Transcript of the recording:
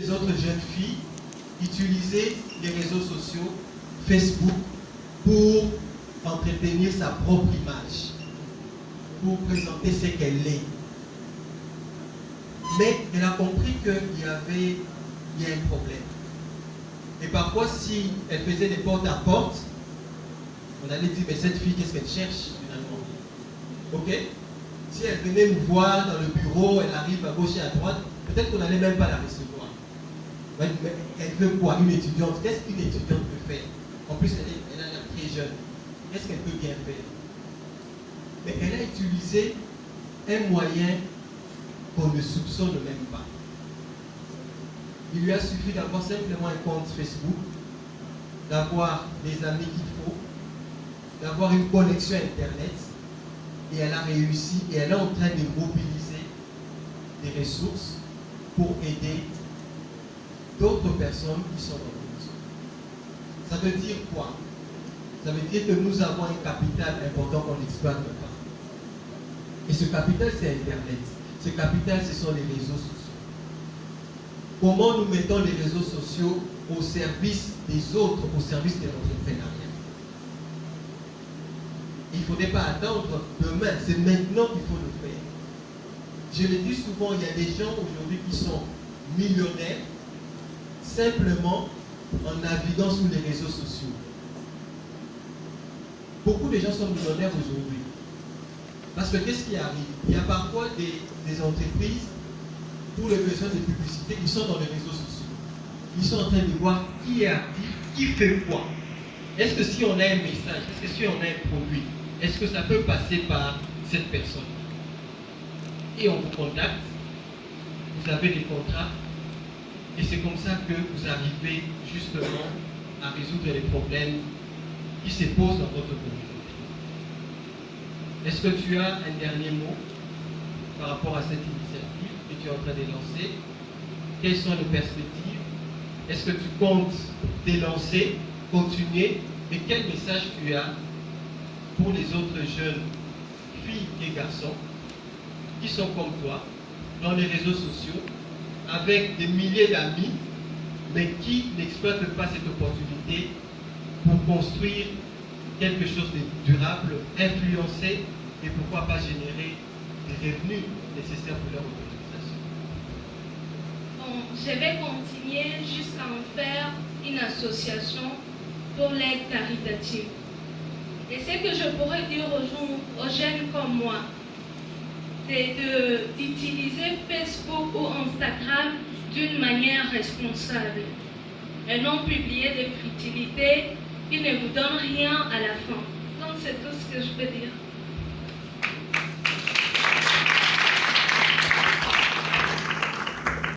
Les autres jeunes filles utilisaient les réseaux sociaux, Facebook, pour entretenir sa propre image, pour présenter ce qu'elle est. Mais elle a compris qu'il y a un problème. Et parfois, si elle faisait des porte à porte, on allait dire, mais cette fille, qu'est-ce qu'elle cherche finalement? Ok? Si elle venait nous voir dans le bureau, elle arrive à gauche et à droite, peut-être qu'on n'allait même pas la recevoir. Mais elle veut quoi? Une étudiante. Qu'est-ce qu'une étudiante peut faire? En plus, elle a l'air très jeune. Qu'est-ce qu'elle peut bien faire? Mais elle a utilisé un moyen qu'on ne soupçonne même pas. Il lui a suffi d'avoir simplement un compte Facebook, d'avoir les amis qu'il faut, d'avoir une connexion Internet, et elle a réussi, et elle est en train de mobiliser des ressources pour aider d'autres personnes qui sont dans le besoin. Ça veut dire quoi? Ça veut dire que nous avons un capital important qu'on n'exploite pas. Et ce capital, c'est Internet. Ce capital, ce sont les réseaux sociaux. Comment nous mettons les réseaux sociaux au service des autres, au service de l'entrepreneuriat? Il ne faudrait pas attendre demain, c'est maintenant qu'il faut le faire. Je le dis souvent, il y a des gens aujourd'hui qui sont millionnaires simplement en naviguant sur les réseaux sociaux. Beaucoup de gens sont millionnaires aujourd'hui. Parce que qu'est-ce qui arrive? Il y a parfois des entreprises, pour les besoins de publicité, ils sont dans les réseaux sociaux. Ils sont en train de voir qui est actif, qui fait quoi. Est-ce que si on a un message, est-ce que si on a un produit, est-ce que ça peut passer par cette personne? Et on vous contacte, vous avez des contrats, et c'est comme ça que vous arrivez justement à résoudre les problèmes qui se posent dans votre communauté. Est-ce que tu as un dernier mot par rapport à cette initiative que tu es en train de lancer? Quelles sont les perspectives? Est-ce que tu comptes te lancer, continuer? Et quel message tu as pour les autres jeunes filles et garçons qui sont comme toi dans les réseaux sociaux avec des milliers d'amis mais qui n'exploitent pas cette opportunité pour construire quelque chose de durable, influencer et pourquoi pas générer des revenus nécessaires pour leur organisation? Bon, je vais continuer jusqu'à en faire une association pour l'aide caritative. Et ce que je pourrais dire aux jeunes comme moi, c'est d'utiliser Facebook ou Instagram d'une manière responsable et non publier des futilités qui ne vous donnent rien à la fin. Donc c'est tout ce que je peux dire.